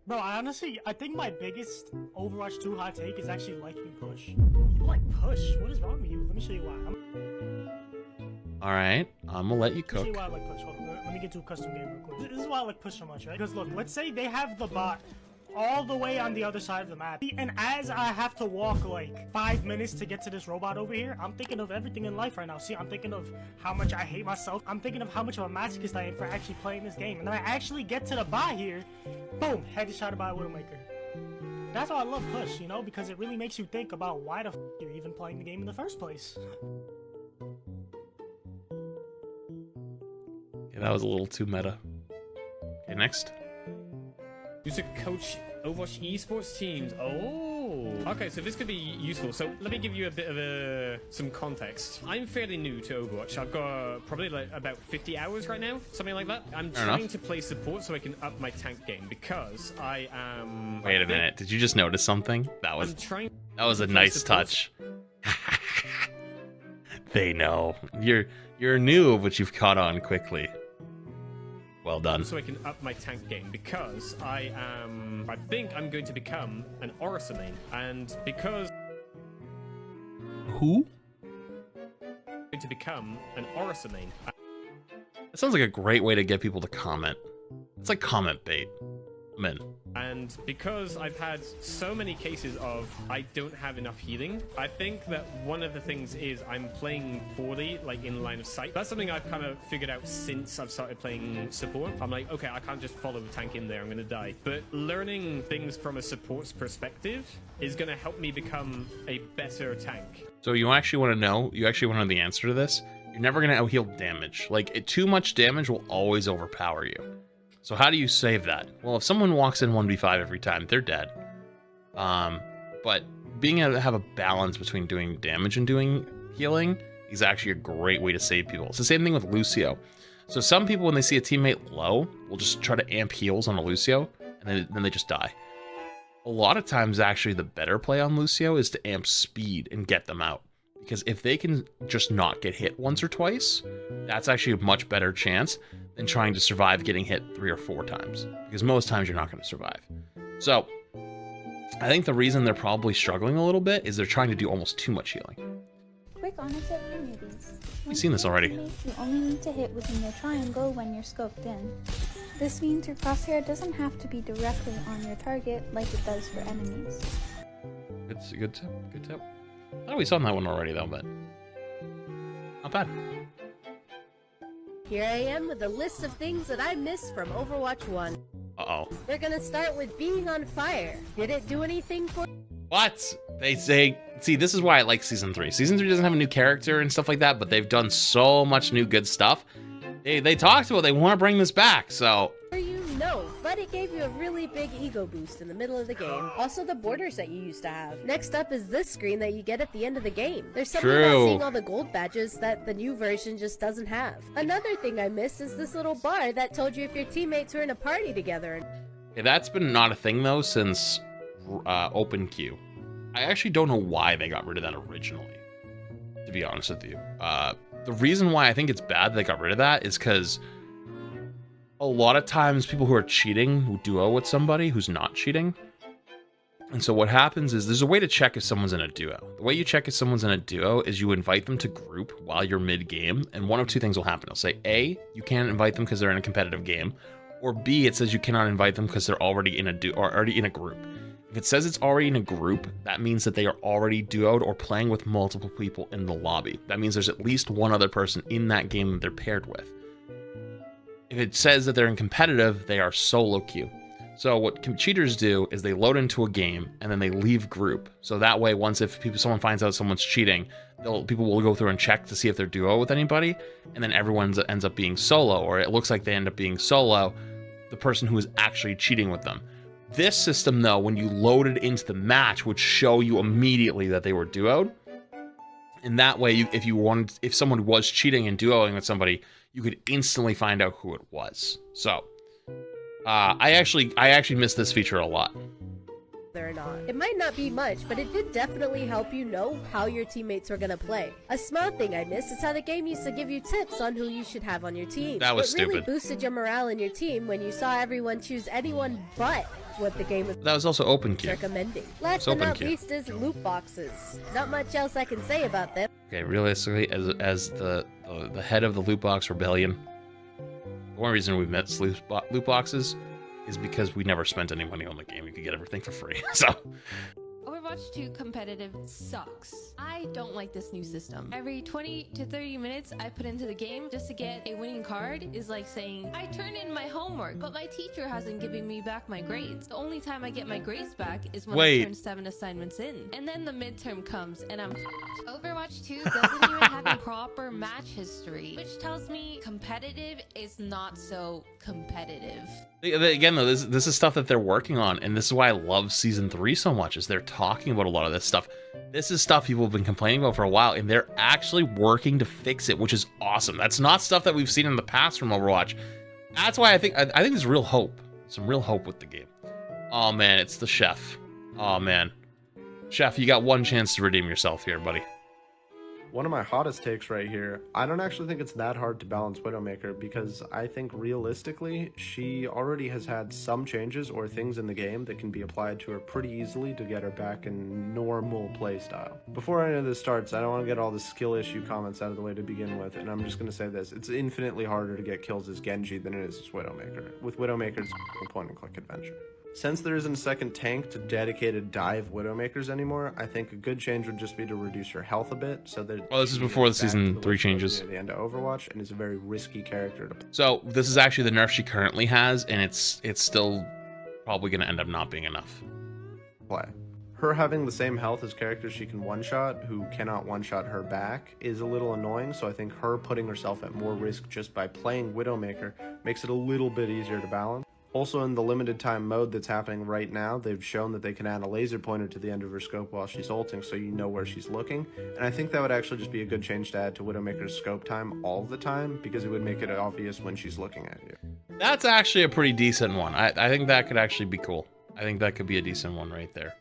Bro, I think my biggest Overwatch 2 hot take is actually liking push. You like push? What is wrong with you? Let me show you why. Alright, I'm gonna let you Let me show cook. you why I like push. Hold on, let me get to a custom game real quick. This is why I like push so much, right? Because look, let's say they have the bot all the way on the other side of the map. And as I have to walk like 5 minutes to get to this robot over here, I'm thinking of everything in life right now. See, I'm thinking of how much I hate myself. I'm thinking of how much of a masochist I am for actually playing this game. And then I actually get to the bot here, boom, headshot by Widowmaker. That's why I love push, you know, because it really makes you think about why the f you're even playing the game in the first place. Yeah, that was a little too meta. Okay, next. Used to coach Overwatch esports teams. Oh, okay, so this could be useful. So let me give you a bit of some context. I'm fairly new to Overwatch. I've got probably like about 50 hours right now, something like that. I'm trying to play support so I can up my tank game because I am. Wait a minute, did you just notice something? That was a nice touch. They know. You're new, but you've caught on quickly. Well done. So I can up my tank game because I think I'm going to become an Orisa main, and because Who? I'm going to become an Orisa main. That sounds like a great way to get people to comment. It's like comment bait. I'm in. And because I've had so many cases of I don't have enough healing, I think that one of the things is I'm playing poorly, like in line of sight. That's something I've kind of figured out since I've started playing support. I'm like, okay, I can't just follow the tank in there, I'm gonna die. But learning things from a support's perspective is gonna help me become a better tank. So you actually want to know the answer to this? You're never going to out-heal damage. Like, too much damage will always overpower you. So how do you save that? Well, if someone walks in 1v5 every time, they're dead. But being able to have a balance between doing damage and doing healing is actually a great way to save people. It's the same thing with Lucio. So some people, when they see a teammate low, will just try to amp heals on a Lucio, and then they just die. A lot of times, actually, the better play on Lucio is to amp speed and get them out. Because if they can just not get hit once or twice, that's actually a much better chance than trying to survive getting hit 3 or 4 times. Because most times you're not going to survive. So, I think the reason they're probably struggling a little bit is they're trying to do almost too much healing. Quick on it for newbies. We've seen this already. You only need to hit within your triangle when you're scoped in. This means your crosshair doesn't have to be directly on your target like it does for enemies. It's a good tip. Good tip. I thought we saw that one already though, but not bad. Here I am with a list of things that I missed from Overwatch 1. Uh-oh. They're gonna start with being on fire. Did it do anything for— What? They say, see, this is why I like Season 3. Season 3 doesn't have a new character and stuff like that, but they've done so much new good stuff. They talked about they want to bring this back, so... you? No, but it gave you a really big ego boost in the middle of the game. Also the borders that you used to have. Next up is this screen that you get at the end of the game. There's something about seeing all the gold badges that the new version just doesn't have. Another thing I miss is this little bar that told you if your teammates were in a party together. Yeah, that's been not a thing, though, since Open Queue. I actually don't know why they got rid of that originally, to be honest with you. The reason why I think it's bad they got rid of that is because a lot of times people who are cheating will duo with somebody who's not cheating. And so what happens is there's a way to check if someone's in a duo. The way you check if someone's in a duo is you invite them to group while you're mid-game, and one of two things will happen. It'll say, A, you can't invite them because they're in a competitive game, or B, it says you cannot invite them because they're already in a already in a group. If it says it's already in a group, that means that they are already duoed or playing with multiple people in the lobby. That means there's at least one other person in that game that they're paired with. If it says that they're in competitive, they are solo queue. So what cheaters do is they load into a game and then they leave group. So that way, once someone finds out someone's cheating, people will go through and check to see if they're duo with anybody, and then everyone ends up being solo, or it looks like they end up being solo, the person who is actually cheating with them. This system, though, when you loaded into the match, would show you immediately that they were duoed. And that way, if someone was cheating and duoing with somebody, you could instantly find out who it was. So, I actually miss this feature a lot. Or not. It might not be much, but it did definitely help you know how your teammates were gonna play. A small thing I miss is how the game used to give you tips on who you should have on your team. That was It really stupid. boosted your morale in your team when you saw everyone choose anyone but what the game is That was also open queue. recommending. Last It's but not open queue. least is loot boxes. Not much else I can say about them. Okay, realistically, as the head of the loot box rebellion, the one reason we've met loot boxes is because we never spent any money on the game. You could get everything for free. So Overwatch 2 competitive sucks. I don't like this new system. Every 20 to 30 minutes I put into the game just to get a winning card is like saying, I turned in my homework, but my teacher hasn't given me back my grades. The only time I get my grades back is when I turn 7 assignments in. And then the midterm comes and I'm Overwatch 2 doesn't even have a proper match history, which tells me competitive is not so competitive. again, though, this is stuff that they're working on, and this is why I love Season 3 so much, is they're talking about a lot of this stuff. This is stuff people have been complaining about for a while, and they're actually working to fix it, which is awesome. That's not stuff that we've seen in the past from Overwatch. That's why I think there's real hope. Some real hope with the game. Oh, man, it's the chef. Oh, man. Chef, you got one chance to redeem yourself here, buddy. One of my hottest takes right here, I don't actually think it's that hard to balance Widowmaker, because I think realistically, she already has had some changes or things in the game that can be applied to her pretty easily to get her back in normal playstyle. Before any of this starts, I don't want to get all the skill issue comments out of the way to begin with, and I'm just going to say this, it's infinitely harder to get kills as Genji than it is as Widowmaker. With Widowmaker, it's a point-and-click adventure. Since there isn't a second tank to dedicated dive Widowmakers anymore, I think a good change would just be to reduce her health a bit, so that... Well, this is before the Season 3 changes. Near the end of Overwatch, and is a very risky character to play. So, this is actually the nerf she currently has, and it's still probably going to end up not being enough. Her having the same health as characters she can one-shot, who cannot one-shot her back, is a little annoying, so I think her putting herself at more risk just by playing Widowmaker makes it a little bit easier to balance. Also, in the limited time mode that's happening right now, they've shown that they can add a laser pointer to the end of her scope while she's ulting, so you know where she's looking. And I think that would actually just be a good change to add to Widowmaker's scope time all the time, because it would make it obvious when she's looking at you. That's actually a pretty decent one. I think that could actually be cool. I think that could be a decent one right there.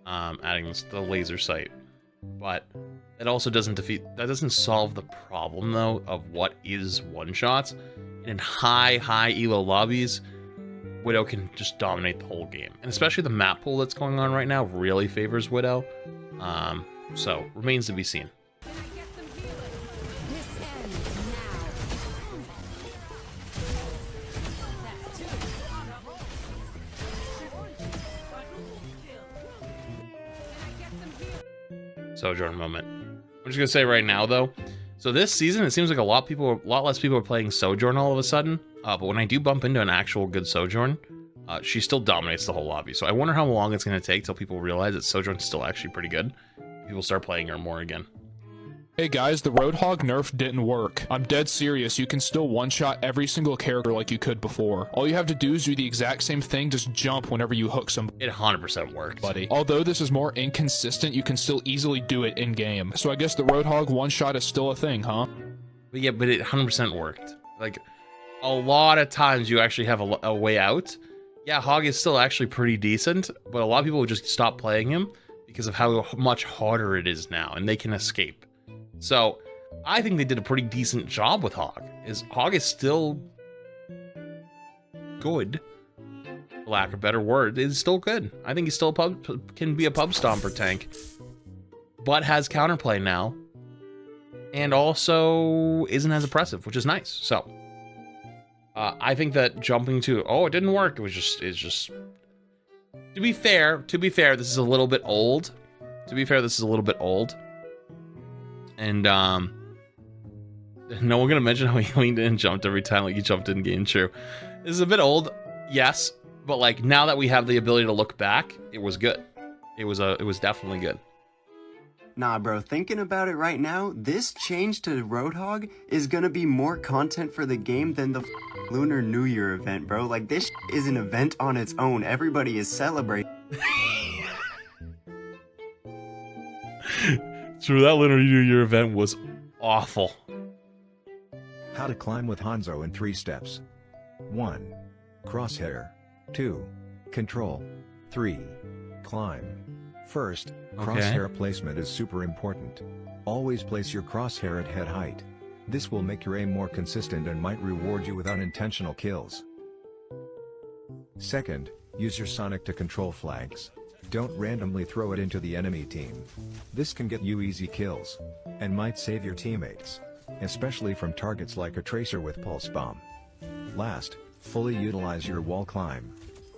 Adding the laser sight. But it also doesn't solve the problem, though, of what is one-shots. And in high elo lobbies, Widow can just dominate the whole game. And especially the map pool that's going on right now really favors Widow. So, remains to be seen. Sojourn moment. I'm just gonna say right now, though, so this season, it seems like a lot less people are playing Sojourn all of a sudden. But when I do bump into an actual good Sojourn, she still dominates the whole lobby. So I wonder how long it's going to take till people realize that Sojourn's still actually pretty good. People start playing her more again. Hey guys, the Roadhog nerf didn't work. I'm dead serious, you can still one-shot every single character like you could before. All you have to do is do the exact same thing, just jump whenever you hook somebody. It 100% worked. Buddy. Although this is more inconsistent, you can still easily do it in-game. So I guess the Roadhog one-shot is still a thing, huh? But yeah, but it 100% worked. Like, a lot of times you actually have a way out. Yeah, Hog is still actually pretty decent, but a lot of people will just stop playing him because of how much harder it is now, and they can escape. So, I think they did a pretty decent job with Hog. Hog is still good, for lack of a better word. It's still good. I think he's still can be a pub stomper tank, but has counterplay now, and also isn't as oppressive, which is nice. So, I think that jumping to, it didn't work. It's just. To be fair, this is a little bit old. And no one gonna mention how he leaned in and jumped every time like he jumped in game. True. This is a bit old, yes, but like now that we have the ability to look back, it was good. It was definitely good. Nah, bro, thinking about it right now, this change to Roadhog is gonna be more content for the game than the Lunar New Year event, bro. Like, this is an event on its own. Everybody is celebrating. True, that Lunar New Year event was awful. How to climb with Hanzo in 3 steps. 1. Crosshair. 2. Control. 3. Climb. First, crosshair placement is super important. Always place your crosshair at head height. This will make your aim more consistent and might reward you with unintentional kills. Second, Use your Sonic to control flags. Don't randomly throw it into the enemy team. This can get you easy kills, and might save your teammates, especially from targets like a Tracer with Pulse Bomb. Last, fully utilize your wall climb.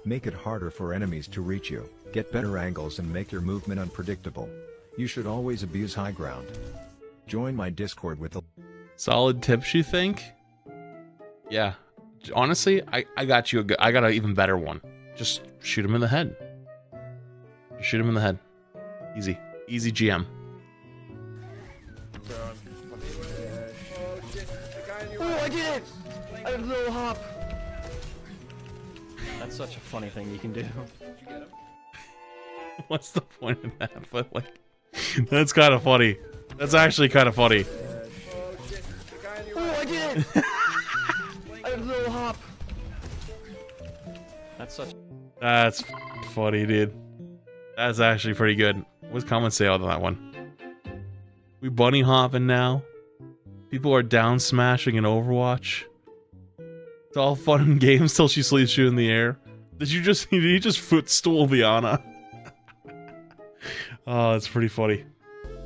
Make it harder for enemies to reach you, get better angles and make your movement unpredictable. You should always abuse high ground. Join my Discord with the Solid tips, you think? Yeah. Honestly, I got you. I got an even better one. Just shoot him in the head. Just shoot him in the head. Easy. Easy GM. Oh, I did it! I did a little hop. That's such a funny thing you can do. What's the point of that? But like, that's kind of funny. That's actually kind of funny. Oh, I did it! I did a little hop. That's funny, dude. That's actually pretty good. What's comments say on that one? We bunny hopping now. People are down smashing in Overwatch. It's all fun and games till she sleeps you in the air. Did you just footstool Viana? Oh, that's pretty funny.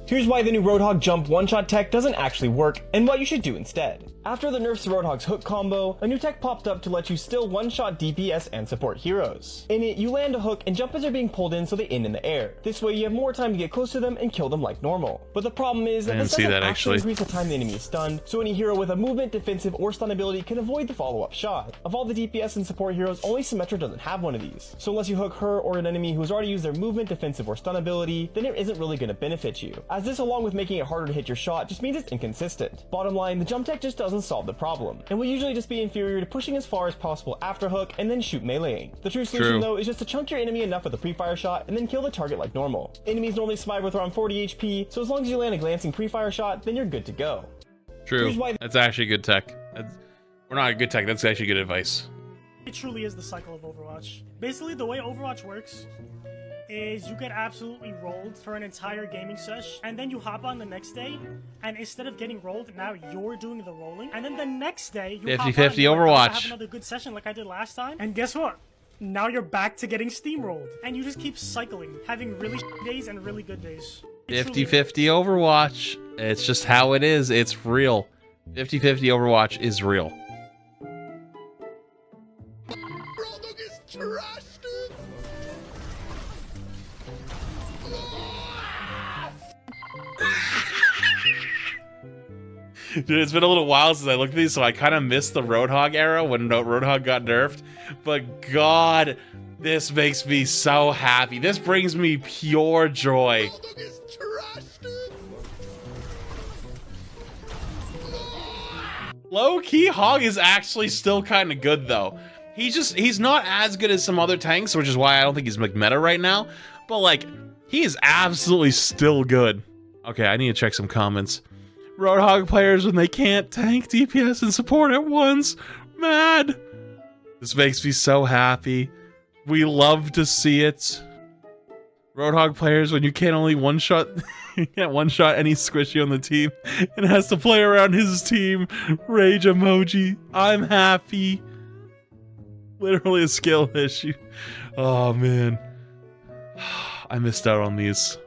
Here's why the new Roadhog jump one-shot tech doesn't actually work, and what you should do instead. After the nerfs to Roadhog's hook combo, a new tech popped up to let you still one-shot DPS and support heroes. In it, you land a hook and jump as they're being pulled in so they end in the air. This way you have more time to get close to them and kill them like normal. But the problem is that this doesn't actually increase the time the enemy is stunned, so any hero with a movement, defensive, or stun ability can avoid the follow-up shot. Of all the DPS and support heroes, only Symmetra doesn't have one of these. So unless you hook her or an enemy who has already used their movement, defensive, or stun ability, then it isn't really going to benefit you. As this, along with making it harder to hit your shot, just means it's inconsistent. Bottom line, the jump tech just doesn't solve the problem, and will usually just be inferior to pushing as far as possible after hook and then shoot meleeing. The true solution though is just to chunk your enemy enough with a pre-fire shot and then kill the target like normal. Enemies normally survive with around 40 HP, so as long as you land a glancing pre-fire shot, then you're good to go. True. That's actually good tech. We're not good tech, that's actually good advice. It truly is the cycle of Overwatch. Basically, the way Overwatch works is you get absolutely rolled for an entire gaming sesh, and then you hop on the next day, and instead of getting rolled, now you're doing the rolling, and then the next day, you 50-50 Overwatch. Have another good session like I did last time, and guess what? Now you're back to getting steamrolled, and you just keep cycling, having really days and really good days. 50-50 Overwatch. It's just how it is. It's real. 50-50 Overwatch is real. Roadhog is trash, dude! Dude, it's been a little while since I looked at these, so I kind of missed the Roadhog era when Roadhog got nerfed. But God, this makes me so happy. This brings me pure joy. Roadhog is trash, dude! Low-key, Hog is actually still kind of good, though. He's not as good as some other tanks, which is why I don't think he's meta right now. But, like, he is absolutely still good. Okay, I need to check some comments. Roadhog players when they can't tank, DPS, and support at once. Mad. This makes me so happy. We love to see it. Roadhog players when you can't only one-shot... you can't one-shot any squishy on the team and has to play around his team. Rage emoji. I'm happy. Literally a skill issue. Oh, man. I missed out on these.